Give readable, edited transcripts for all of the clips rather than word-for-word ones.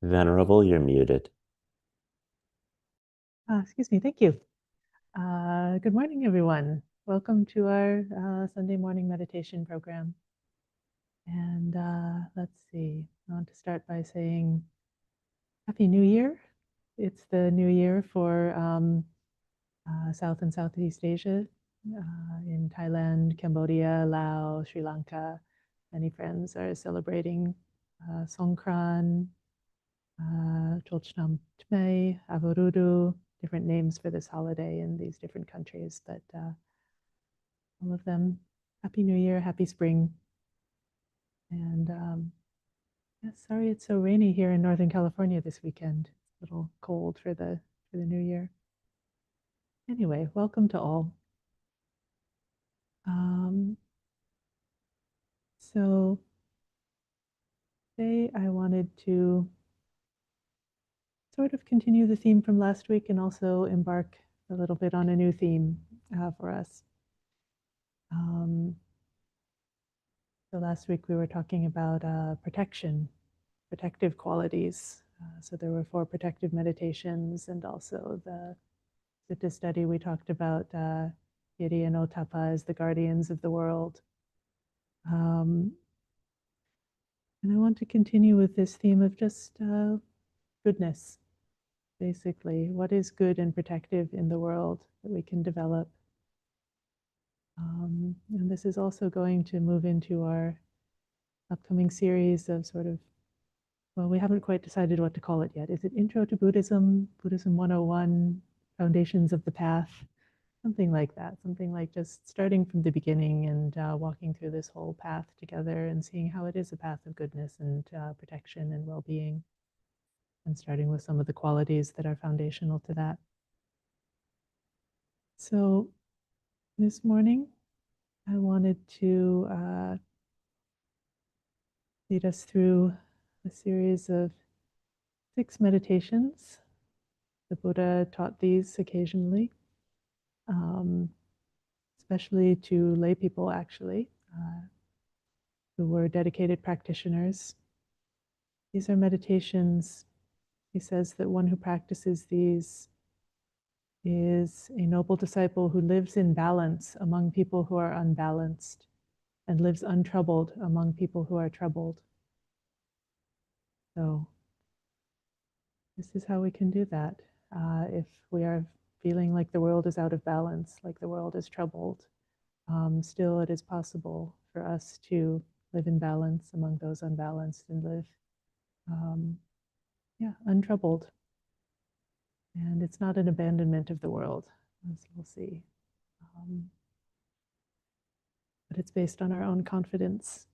Venerable, you're muted. Excuse me, thank you. Good morning, everyone. Welcome to our Sunday morning meditation program. And let's see, I want to start by saying Happy New Year. It's the new year for South and Southeast Asia, in Thailand, Cambodia, Laos, Sri Lanka. Many friends are celebrating Songkran, Tolchnam Tmei, Avorudu, different names for this holiday in these different countries, but all of them, Happy New Year, Happy Spring. And yeah, sorry it's so rainy here in Northern California this weekend. It's a little cold for the new year. Anyway, welcome to all. So today I wanted to sort of continue the theme from last week and also embark a little bit on a new theme for us. So last week we were talking about protective qualities. So there were 4 protective meditations, and also the Sutta study we talked about Hiri and Otapa as the guardians of the world. And I want to continue with this theme of just goodness, basically. What is good and protective in the world that we can develop? And this is also going to move into our upcoming series of sort of, well, we haven't quite decided what to call it yet. Is it Intro to Buddhism, Buddhism 101, Foundations of the Path? Something like that, something like just starting from the beginning and walking through this whole path together and seeing how it is a path of goodness and protection and well-being, and starting with some of the qualities that are foundational to that. So this morning, I wanted to lead us through a series of 6 meditations. The Buddha taught these occasionally, especially to lay people, actually, who were dedicated practitioners. These are meditations. He says that one who practices these is a noble disciple who lives in balance among people who are unbalanced and lives untroubled among people who are troubled. So this is how we can do that. If we are feeling like the world is out of balance, like the world is troubled, still it is possible for us to live in balance among those unbalanced and live untroubled. And it's not an abandonment of the world, as we'll see. But it's based on our own confidence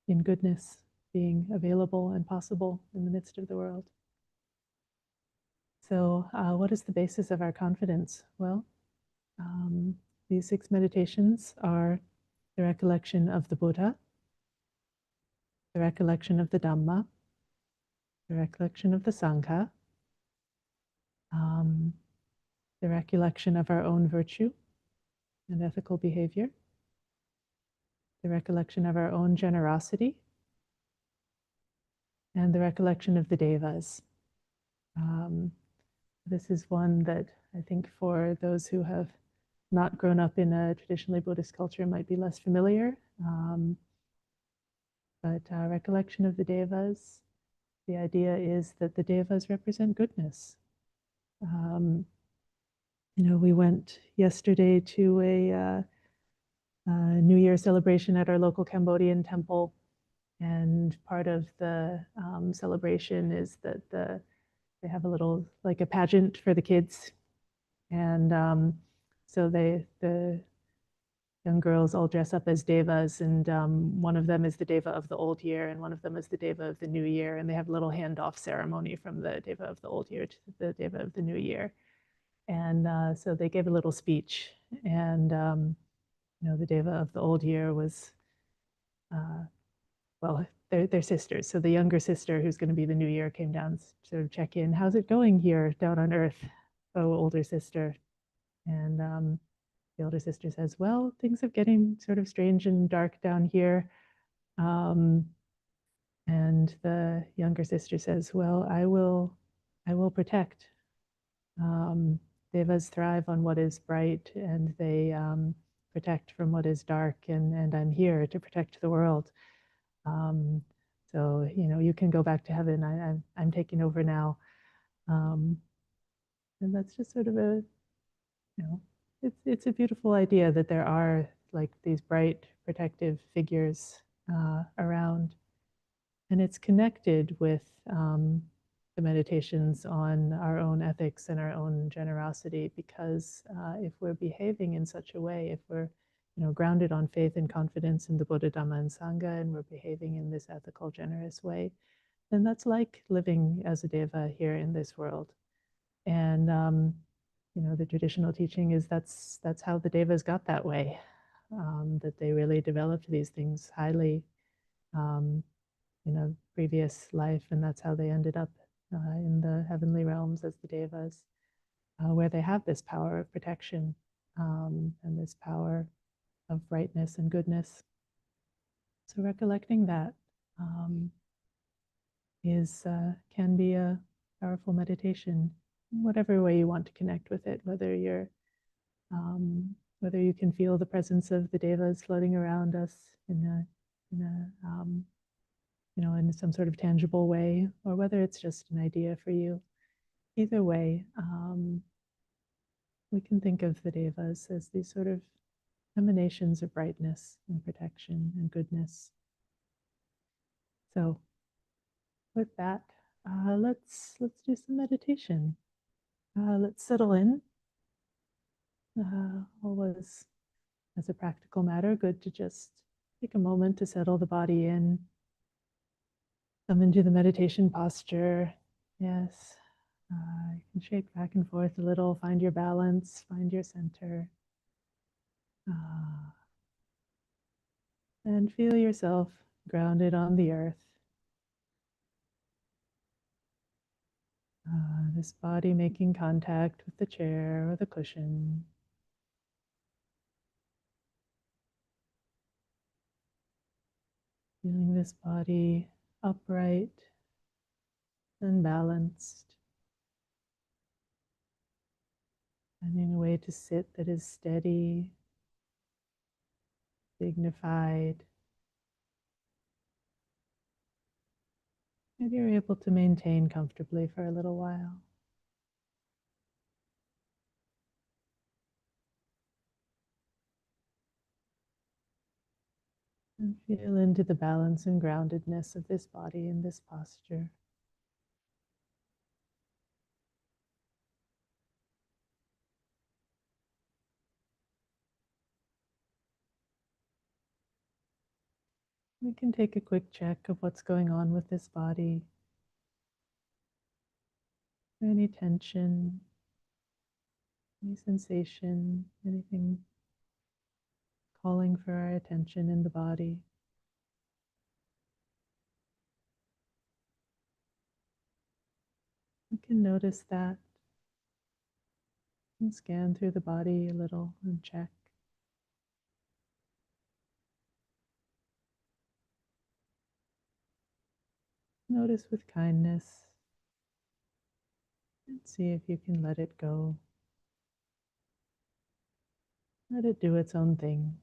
in goodness being available and possible in the midst of the world. So what is the basis of our confidence? Well, these 6 meditations are the recollection of the Buddha, the recollection of the Dhamma, the recollection of the Sangha, the recollection of our own virtue and ethical behavior, the recollection of our own generosity, and the recollection of the Devas. This is one that I think for those who have not grown up in a traditionally Buddhist culture might be less familiar. But recollection of the Devas, the idea is that the Devas represent goodness. We went yesterday to a New Year celebration at our local Cambodian temple, and part of the celebration is that they have a little, like a pageant for the kids, and so the young girls all dress up as devas, and one of them is the deva of the old year, and one of them is the deva of the new year, and they have a little handoff ceremony from the deva of the old year to the deva of the new year. And so they gave a little speech, and the deva of the old year was, well, they're sisters. So the younger sister, who's going to be the new year, came down to sort of check in. How's it going here down on earth, oh, older sister? And the older sister says, well, things are getting sort of strange and dark down here. And the younger sister says, well, I will protect. Devas thrive on what is bright, and they protect from what is dark, and I'm here to protect the world. Um, so, you can go back to heaven. I'm taking over now. Um, and that's just sort of you know, it's a beautiful idea that there are like these bright protective figures around. And it's connected with the meditations on our own ethics and our own generosity, because if we're behaving in such a way, if we're grounded on faith and confidence in the Buddha, Dhamma, and Sangha, and we're behaving in this ethical, generous way, then that's like living as a deva here in this world. And the traditional teaching is that's how the devas got that way, that they really developed these things highly um, in a previous life, and that's how they ended up in the heavenly realms as the devas, where they have this power of protection and this power of brightness and goodness. So recollecting that is can be a powerful meditation, whatever way you want to connect with it, whether you can feel the presence of the devas floating around us in some sort of tangible way, or whether it's just an idea for you. Either way, we can think of the devas as these sort of emanations of brightness and protection and goodness. So, with that, let's do some meditation. Let's settle in. Always, as a practical matter, good to just take a moment to settle the body in. Come into the meditation posture. Yes. You can shake back and forth a little, find your balance, find your center. And feel yourself grounded on the earth. This body making contact with the chair or the cushion. Feeling this body upright and balanced. Finding a way to sit that is steady, dignified. And you're able to maintain comfortably for a little while. And feel into the balance and groundedness of this body in this posture. We can take a quick check of what's going on with this body. Any tension, any sensation, anything calling for our attention in the body. You can notice that and scan through the body a little and check. Notice with kindness and see if you can let it go. Let it do its own thing.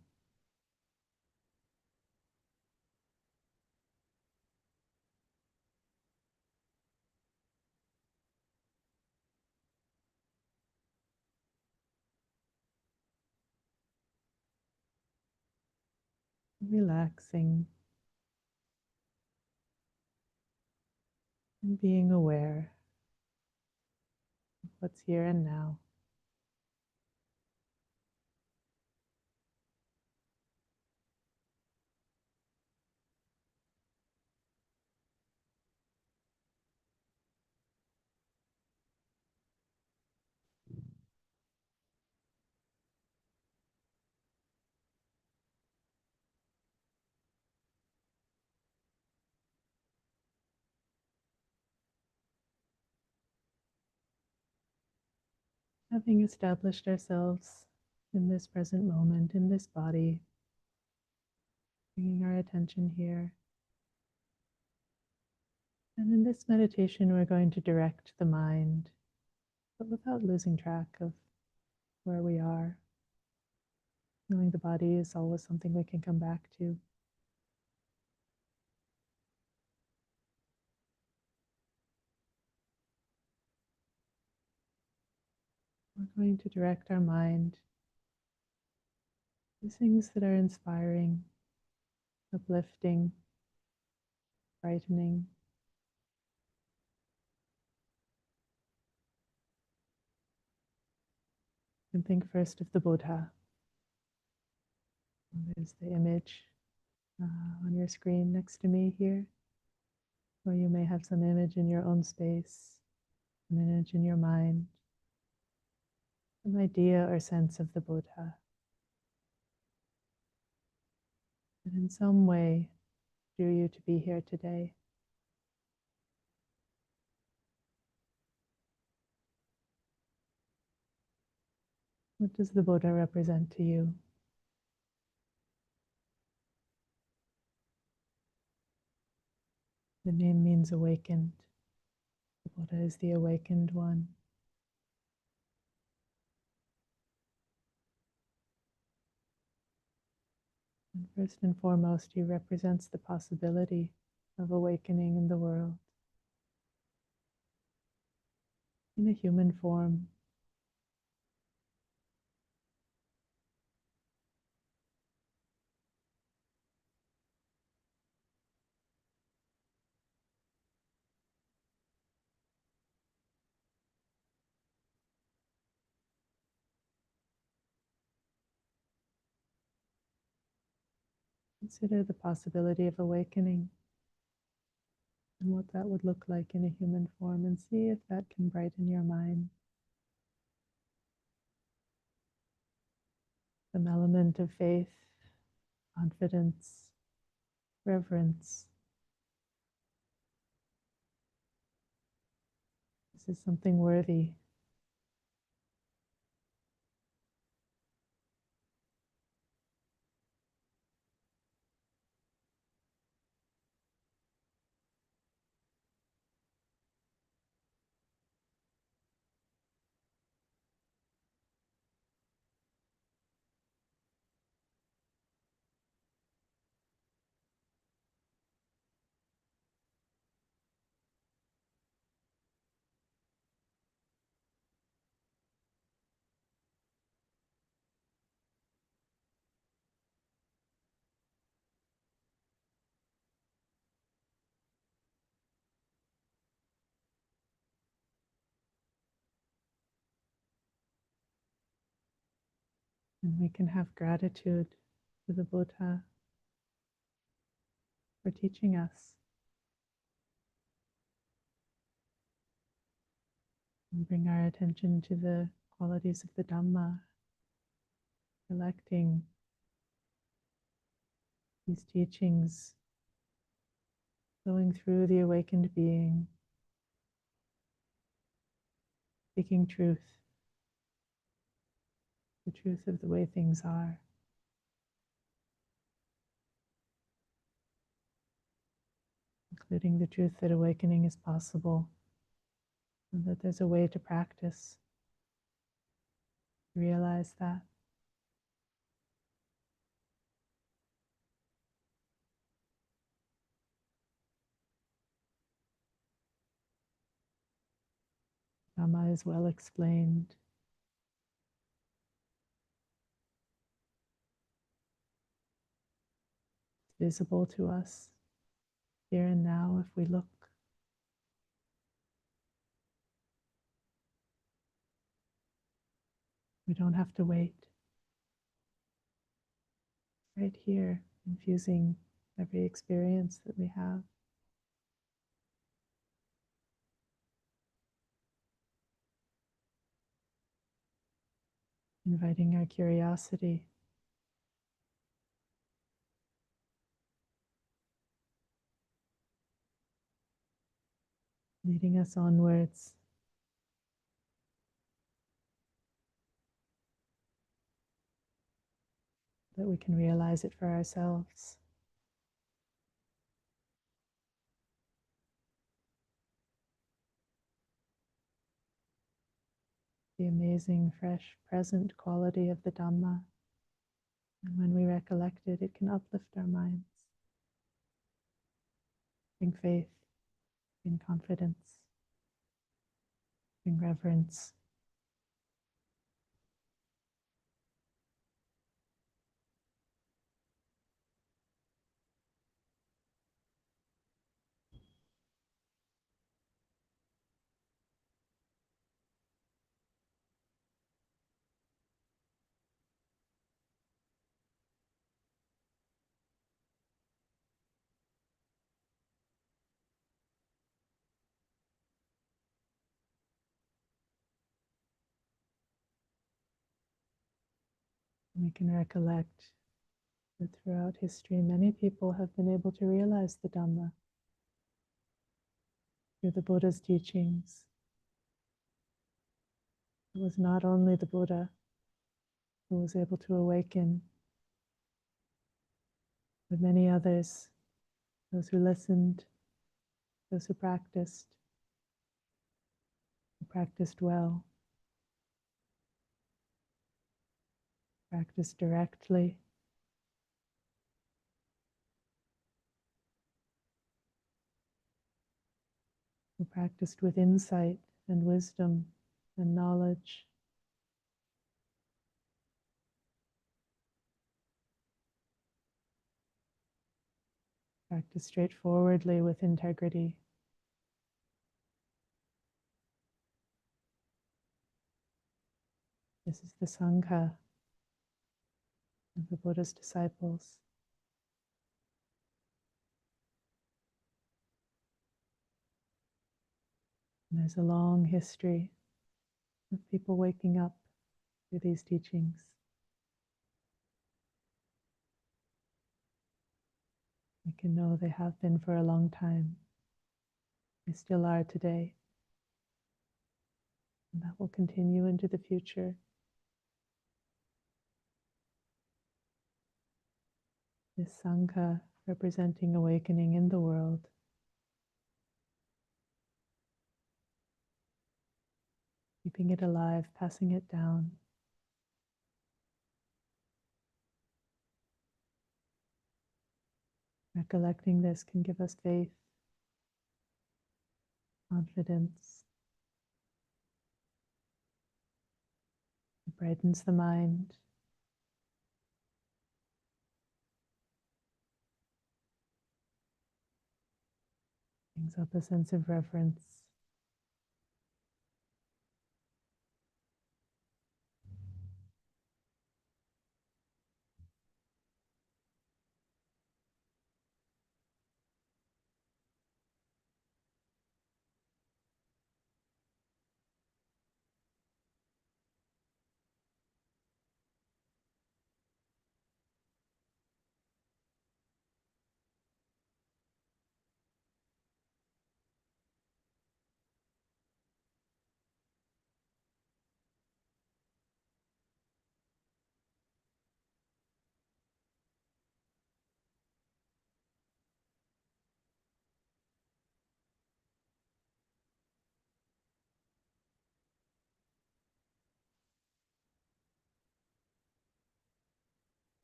Relaxing and being aware of what's here and now. Having established ourselves in this present moment, in this body, bringing our attention here, And in this meditation, we're going to direct the mind, but without losing track of where we are. Knowing the body is always something we can come back to. We're going to direct our mind to things that are inspiring, uplifting, brightening. And think first of the Buddha. There's the image on your screen next to me here, or you may have some image in your own space, an image in your mind, some idea or sense of the Buddha that in some way drew you to be here today. What does the Buddha represent to you? The name means awakened. The Buddha is the awakened one. And first and foremost, he represents the possibility of awakening in the world in a human form. Consider the possibility of awakening and what that would look like in a human form, and see if that can brighten your mind. Some element of faith, confidence, reverence. This is something worthy. And we can have gratitude to the Buddha for teaching us. And bring our attention to the qualities of the Dhamma, collecting these teachings, going through the awakened being, speaking truth, the truth of the way things are. Including the truth that awakening is possible, and that there's a way to practice. Realize that. Dhamma is well explained. It's visible to us here and now if we look. We don't have to wait. Right here, infusing every experience that we have. Inviting our curiosity. Leading us onwards. That we can realize it for ourselves. the amazing, fresh, present quality of the Dhamma. And when we recollect it, it can uplift our minds, bring faith, bring confidence, bring reverence. We can recollect that throughout history, many people have been able to realize the Dhamma through the Buddha's teachings. It was not only the Buddha who was able to awaken, but many others, those who listened, those who practiced well, practiced directly, who practiced with insight and wisdom and knowledge, practiced straightforwardly with integrity. This is the Sangha of the Buddha's disciples. And there's a long history of people waking up through these teachings. We can know they have been for a long time. They still are today. And that will continue into the future. This Sangha representing awakening in the world. Keeping it alive, passing it down. Recollecting this can give us faith, confidence. It brightens the mind. Brings up a sense of reverence.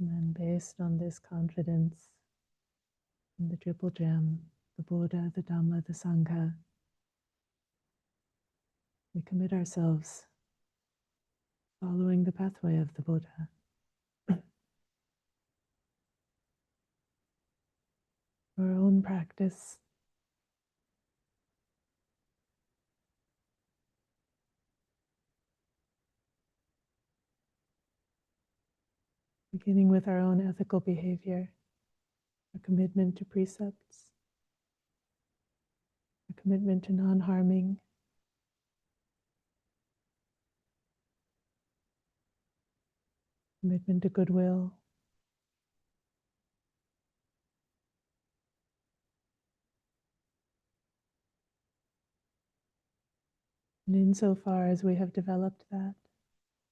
And then based on this confidence in the triple gem, the Buddha, the Dhamma, the Sangha, we commit ourselves following the pathway of the Buddha. Our own practice, beginning with our own ethical behavior, our commitment to precepts, our commitment to non-harming, commitment to goodwill, and insofar as we have developed that,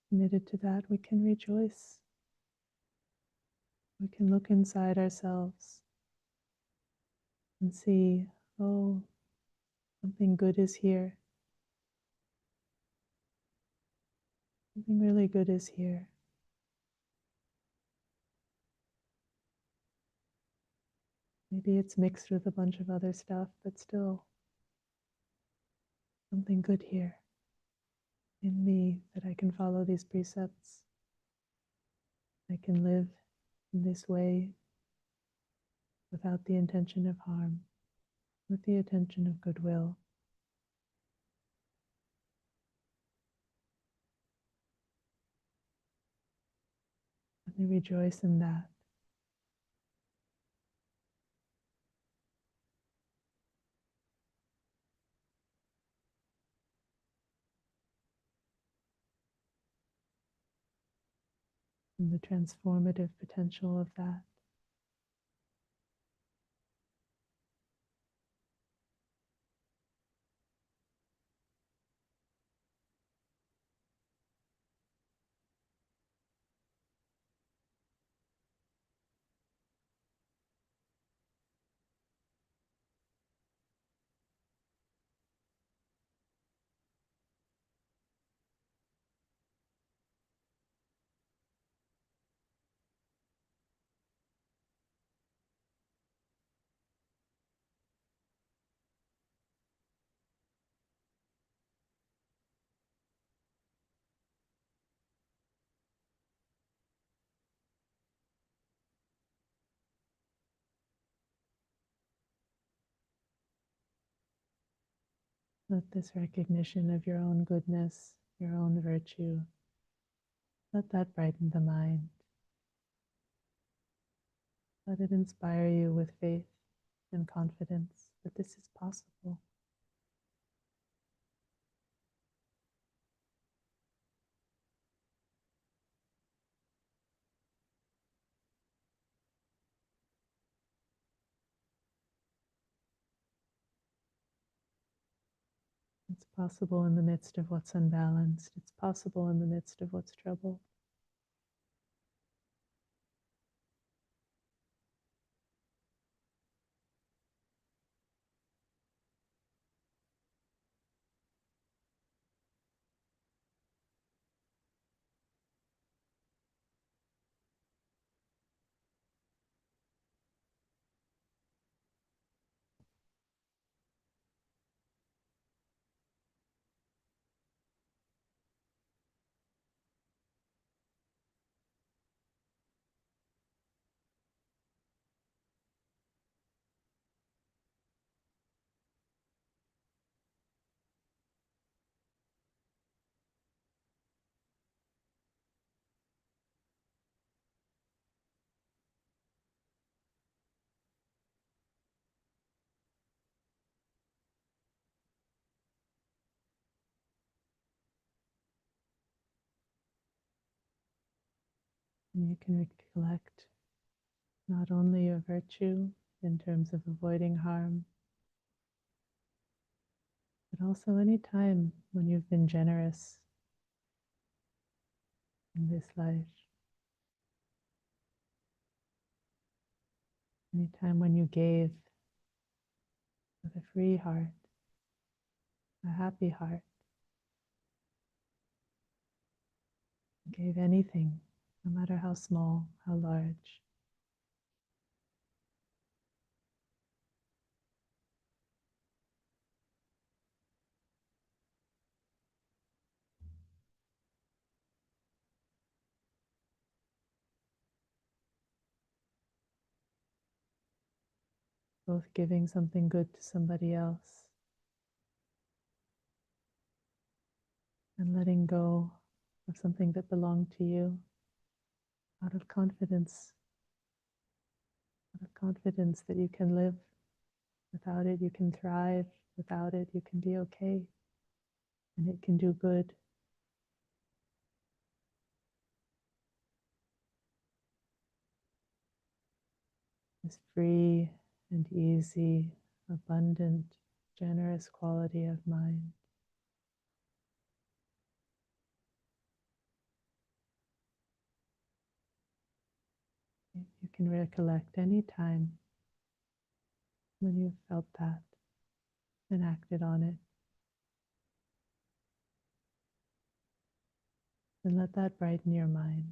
committed to that, we can rejoice. We can look inside ourselves and see, oh, something good is here. Something really good is here. Maybe it's mixed with a bunch of other stuff, but still something good here in me that I can follow these precepts. I can live in this way without the intention of harm, with the intention of goodwill. Let me rejoice in that. And the transformative potential of that. Let this recognition of your own goodness, your own virtue, let that brighten the mind. Let it inspire you with faith and confidence that this is possible. It's possible in the midst of what's unbalanced. It's possible in the midst of what's troubled. And you can recollect not only your virtue in terms of avoiding harm, but also any time when you've been generous in this life, any time when you gave with a free heart, a happy heart, gave anything, no matter how small, how large. Both giving something good to somebody else and letting go of something that belonged to you out of confidence that you can live without it, you can thrive without it, you can be okay, and it can do good. This free and easy, abundant, generous quality of mind. You can recollect any time when you felt that and acted on it. And let that brighten your mind.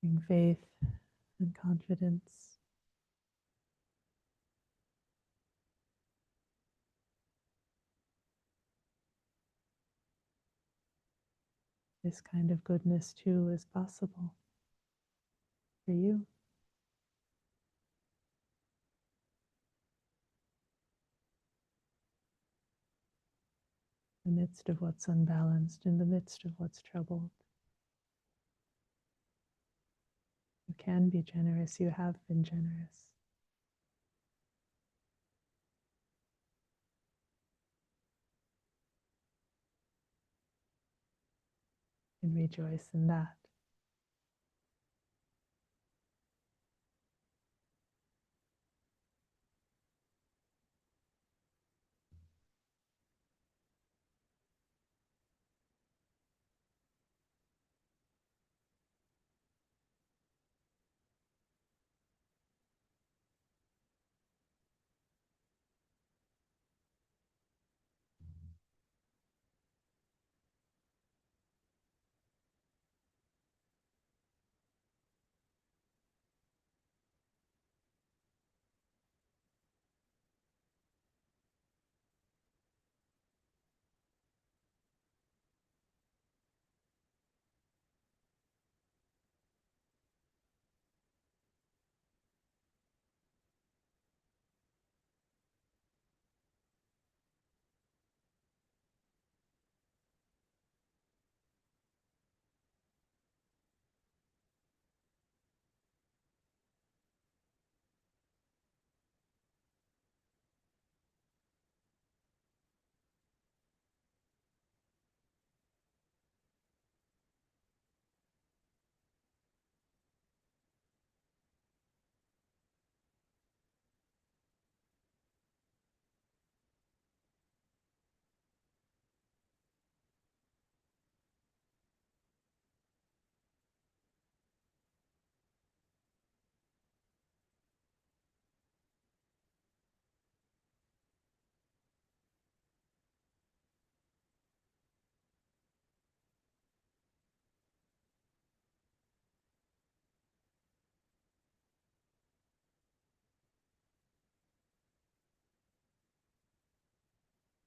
Bring faith and confidence. This kind of goodness too is possible for you. In the midst of what's unbalanced, in the midst of what's troubled. You can be generous, you have been generous. And rejoice in that.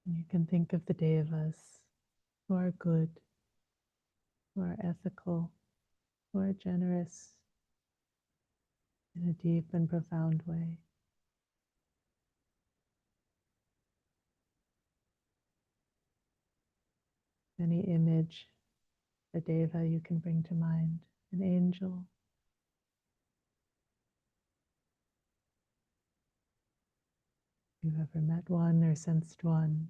And you can think of the devas who are good, who are ethical, who are generous in a deep and profound way. Any image, a deva you can bring to mind, an angel, you've ever met one or sensed one,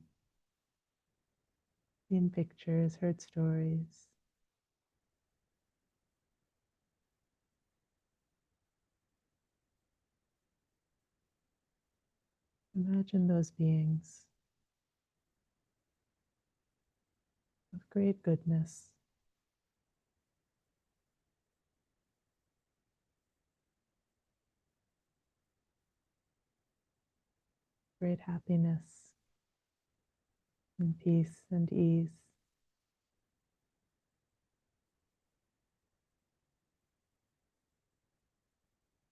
seen pictures, heard stories. Imagine those beings of great goodness, great happiness and peace and ease.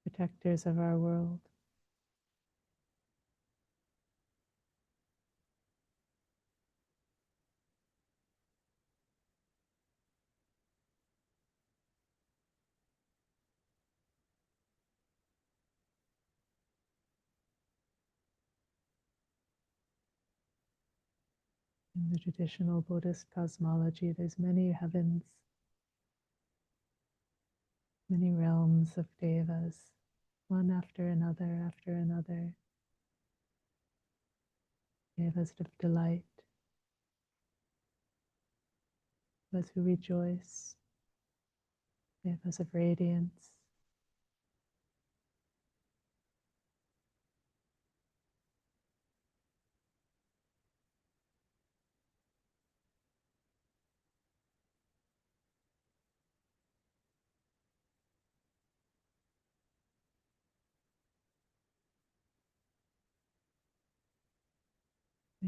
Protectors of our world. In the traditional Buddhist cosmology, there's many heavens, many realms of devas, one after another, devas of delight, devas who rejoice, devas of radiance.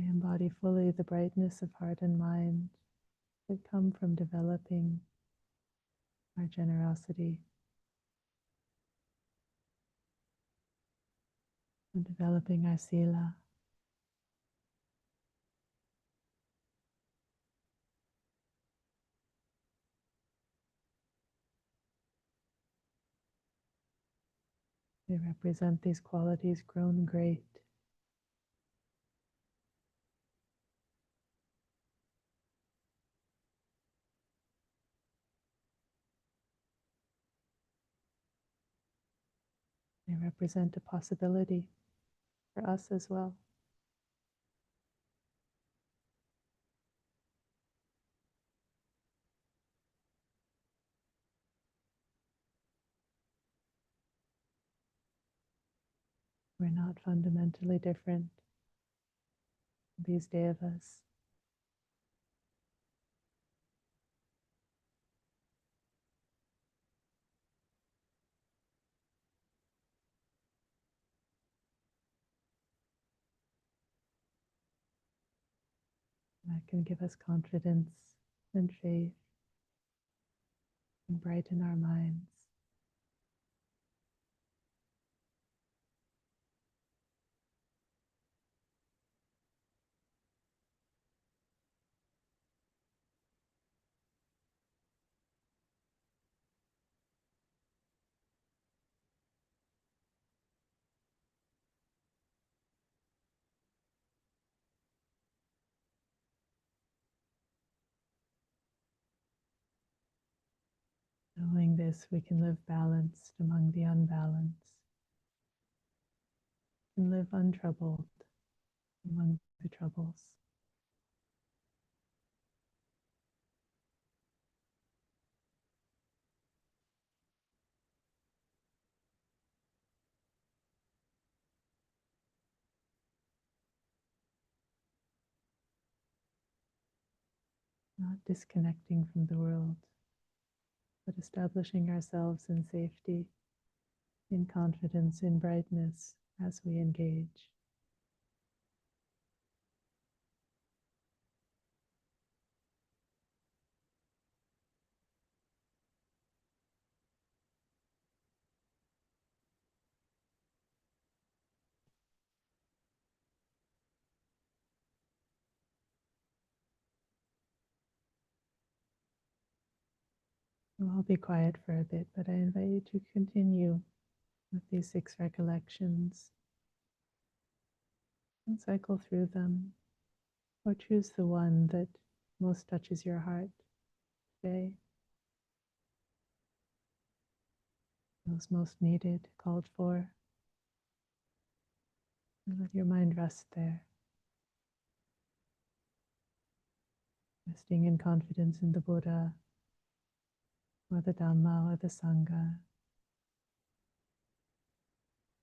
They embody fully the brightness of heart and mind that come from developing our generosity and developing our sila. They represent these qualities grown great. They represent a possibility for us as well. We're not fundamentally different, these devas. That can give us confidence and faith and brighten our minds. Knowing this, we can live balanced among the unbalanced, and live untroubled among the troubles. Not disconnecting from the world, but establishing ourselves in safety, in confidence, in brightness as we engage. Well, I'll be quiet for a bit, but I invite you to continue with these 6 recollections and cycle through them, or choose the one that most touches your heart today, feels most needed, called for, and let your mind rest there, resting in confidence in the Buddha, or the Dhamma, or the Sangha,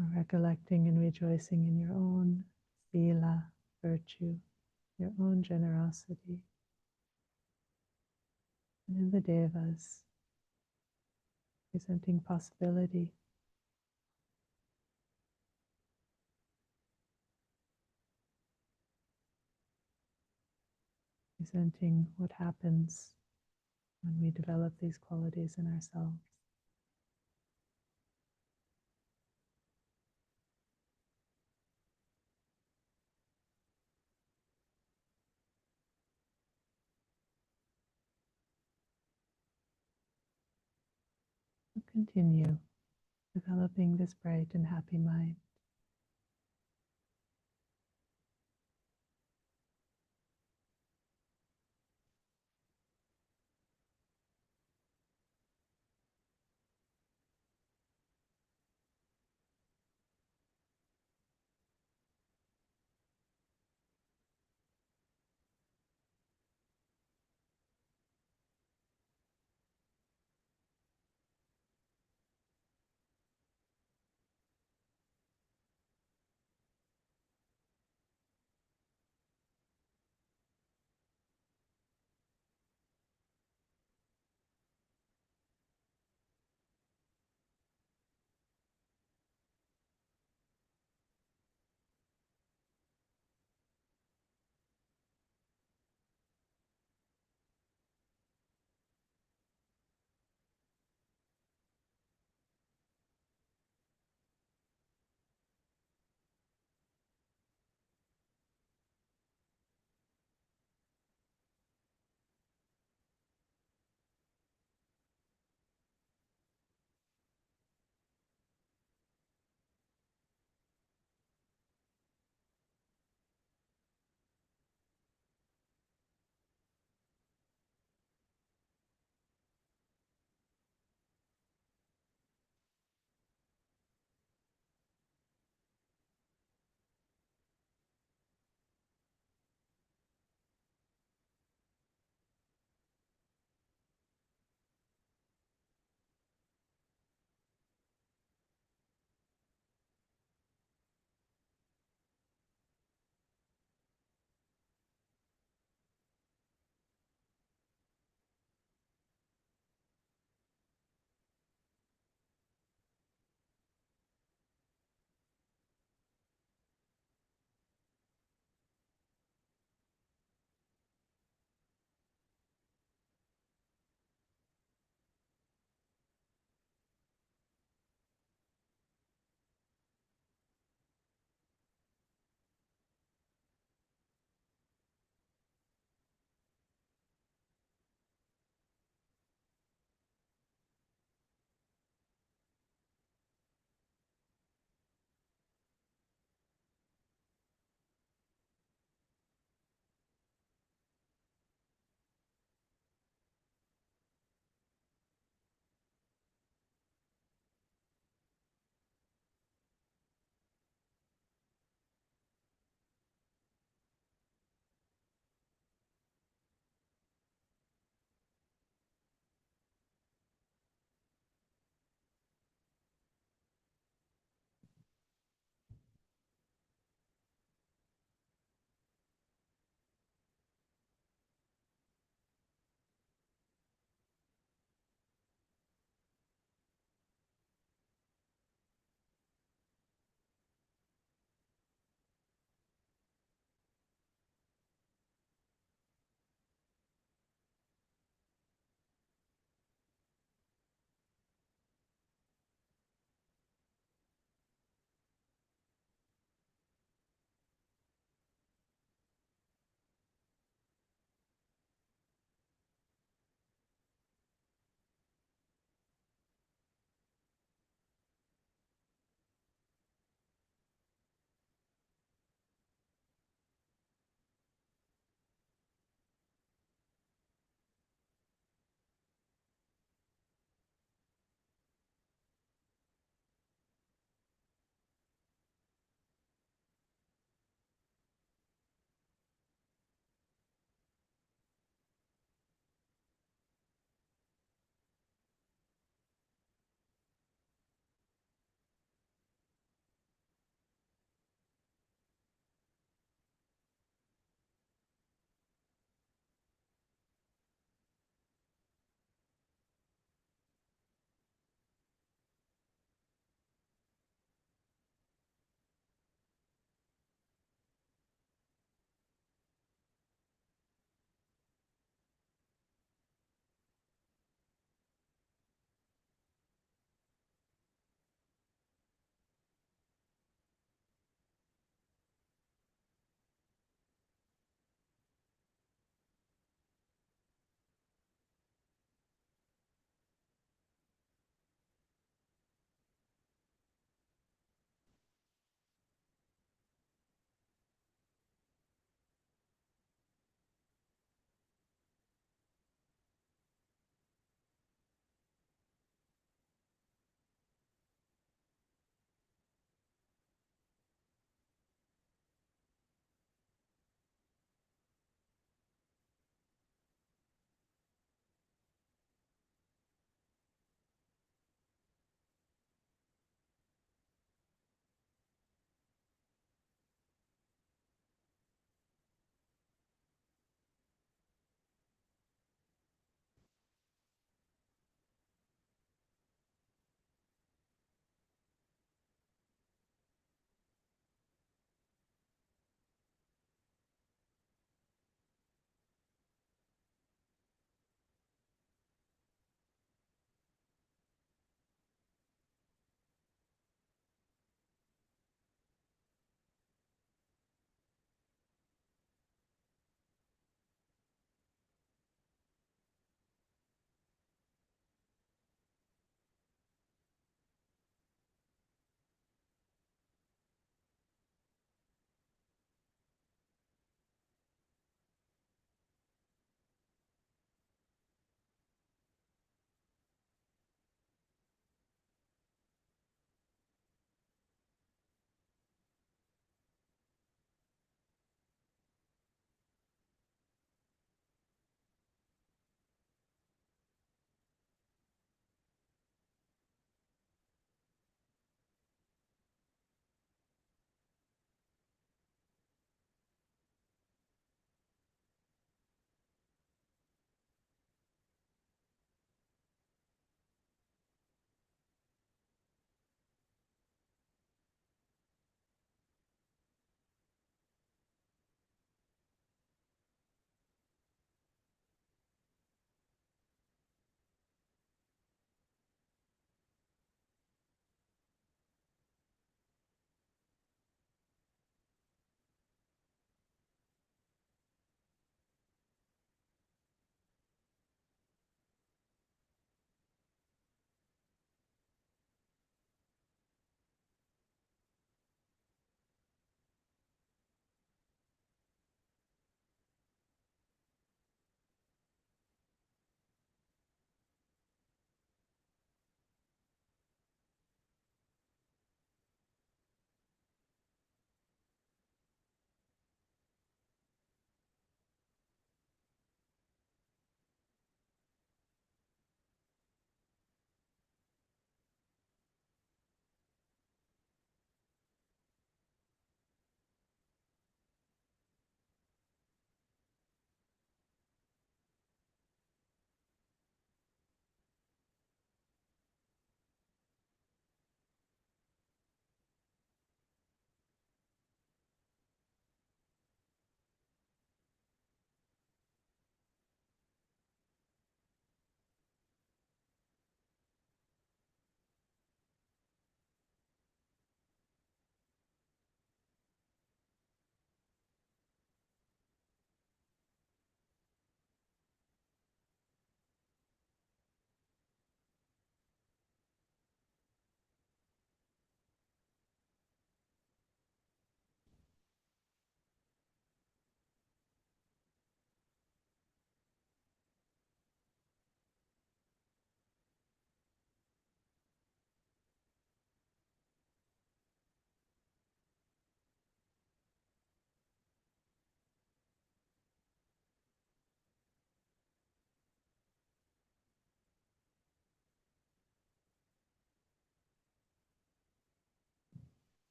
or recollecting and rejoicing in your own sila, virtue, your own generosity, and in the devas, presenting possibility, presenting what happens when we develop these qualities in ourselves. So continue developing this bright and happy mind.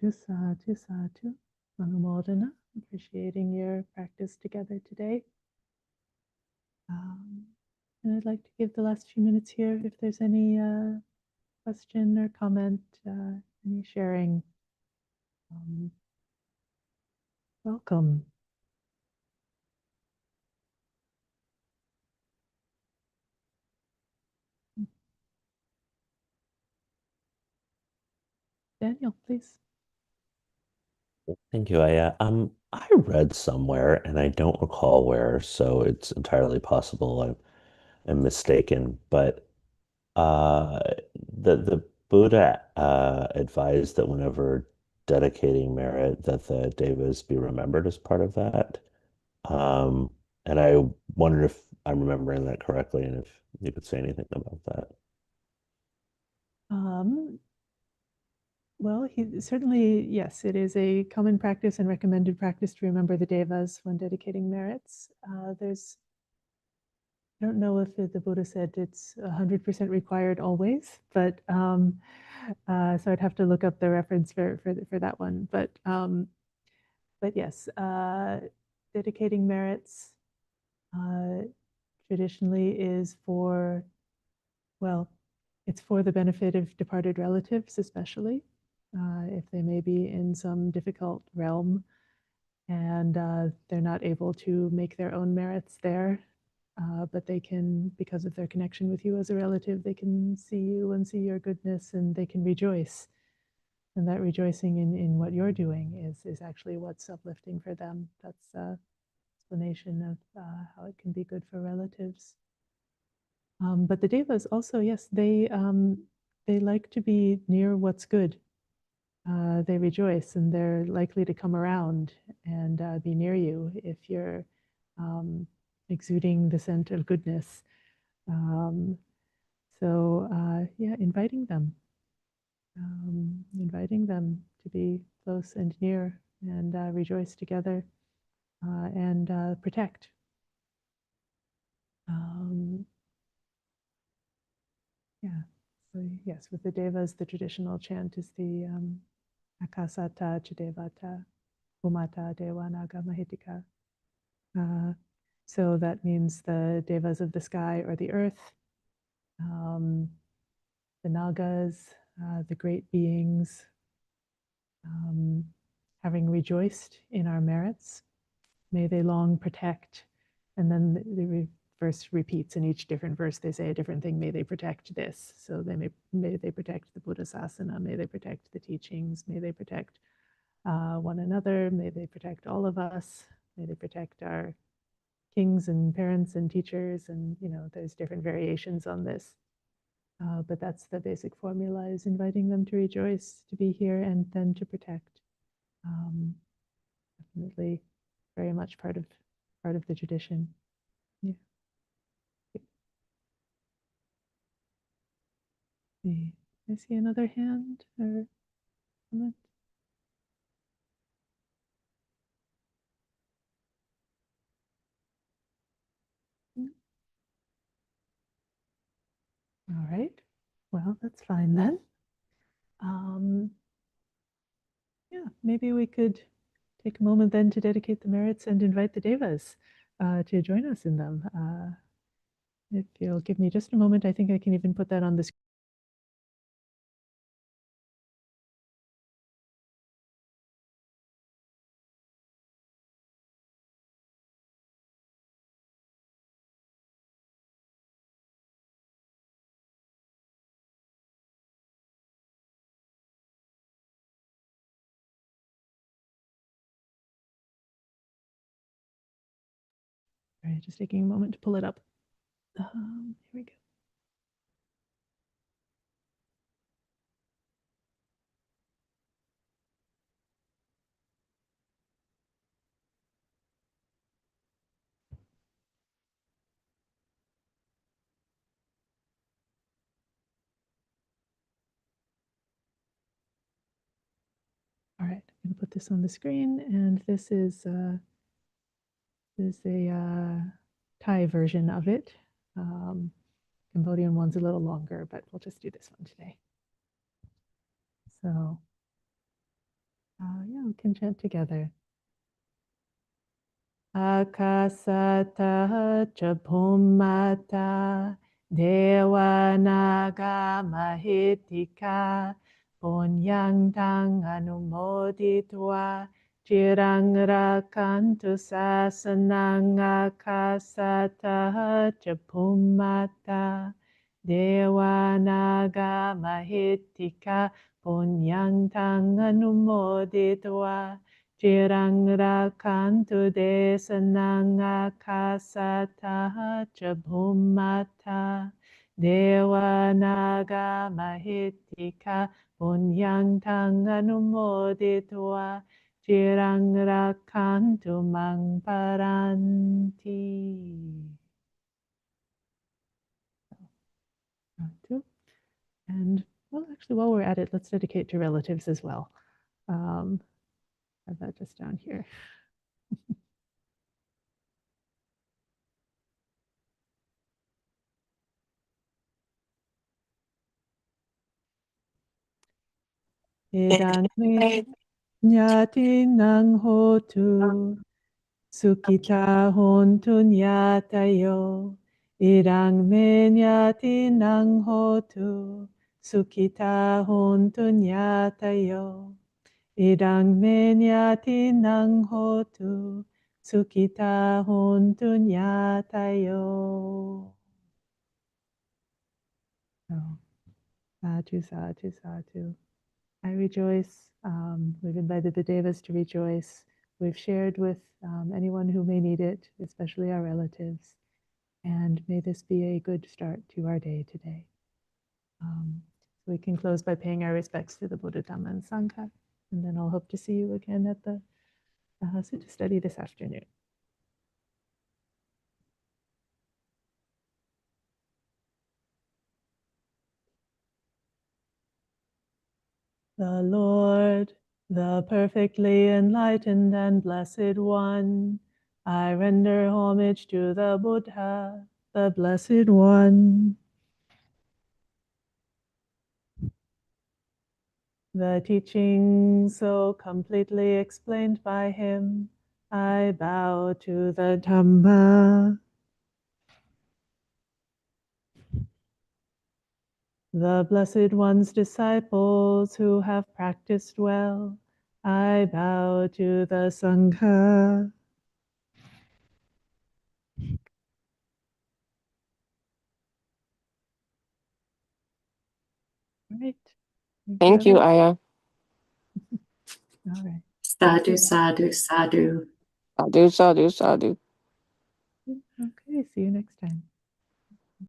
Sadhu, sadhu. Anumodana. Appreciating your practice together today. And I'd like to give the last few minutes here if there's any question or comment, any sharing. Welcome. Daniel, please. Thank you. I read somewhere and I don't recall where, so it's entirely possible I'm mistaken. But uh, the Buddha advised that whenever dedicating merit, that the devas be remembered as part of that. Um, and I wondered if I'm remembering that correctly, and if you could say anything about that. Um, well, he certainly, yes, it is a common practice and recommended practice to remember the devas when dedicating merits. I don't know if the Buddha said it's 100% required always, but so I'd have to look up the reference for that one. But yes, dedicating merits uh, traditionally is for, well, it's for the benefit of departed relatives, especially if they may be in some difficult realm and they're not able to make their own merits there. But they can, because of their connection with you as a relative, they can see you and see your goodness and they can rejoice. And that rejoicing in what you're doing is actually what's uplifting for them. That's explanation of how it can be good for relatives. But the devas also, yes, they like to be near what's good. They rejoice and they're likely to come around and be near you if you're um, exuding the scent of goodness. Um, yeah, inviting them to be close and near and rejoice together and protect. Um, yeah. So yes, with the devas, the traditional chant is the Akasata Chidevata Umata Devanaga Mahitika. So that means the devas of the sky or the earth, um, the nagas, the great beings, um, having rejoiced in our merits, may they long protect. And then the verse repeats in each different verse, they say a different thing. May they protect this. So may they protect the Buddha Sasana, may they protect the teachings, may they protect one another, may they protect all of us, may they protect our kings and parents and teachers. And, there's different variations on this. But that's the basic formula, is inviting them to rejoice, to be here, and then to protect. Um, Definitely very much part of the tradition. Yeah. I see another hand or comment. All right. Well, that's fine then. Um, yeah, maybe we could take a moment then to dedicate the merits and invite the devas to join us in them. If you'll give me just a moment, I think I can even put that on the screen. All right, just taking a moment to pull it up. Here we go. put this on the screen, and this is a Thai version of it. Cambodian one's a little longer, but we'll just do this one today. So yeah, we can chant together. Akasata cha bhummata devanaga mahitika punyang tang anumoditva chirang rakantu sasanang akasata cha bhummata devanaga mahitika punyang tang anumoditva Chirang rakantu desanang akasata cha bhummata devanaga mahitika punyang tang anumoditva chirang rakantu mang paranti. And well, actually, while we're at it, let's dedicate to relatives as well. Have that just down here. Idang me nyati nang hotu sukita hontu nyatayo. Idang me nyati nang hotu sukita hontu nyatayo. Idang me nyati nang hotu sukita hontu nyatayo. Oh, sadhu, sadhu, sadhu. I rejoice. We've invited the Devas to rejoice. We've shared with anyone who may need it, especially our relatives. And may this be a good start to our day today. So we can close by paying our respects to the Buddha, Dhamma, and Sangha. And then I'll hope to see you again at the Sutta study this afternoon. The Lord, the perfectly enlightened and blessed one, I render homage to the Buddha, the Blessed One. The teaching so completely explained by him, I bow to the Dhamma. The Blessed One's disciples who have practiced well, I bow to the Sangha. All right. Thank you, Aya. All right. Sadhu, sadhu, sadhu. Sadhu, sadhu, sadhu. Okay, see you next time.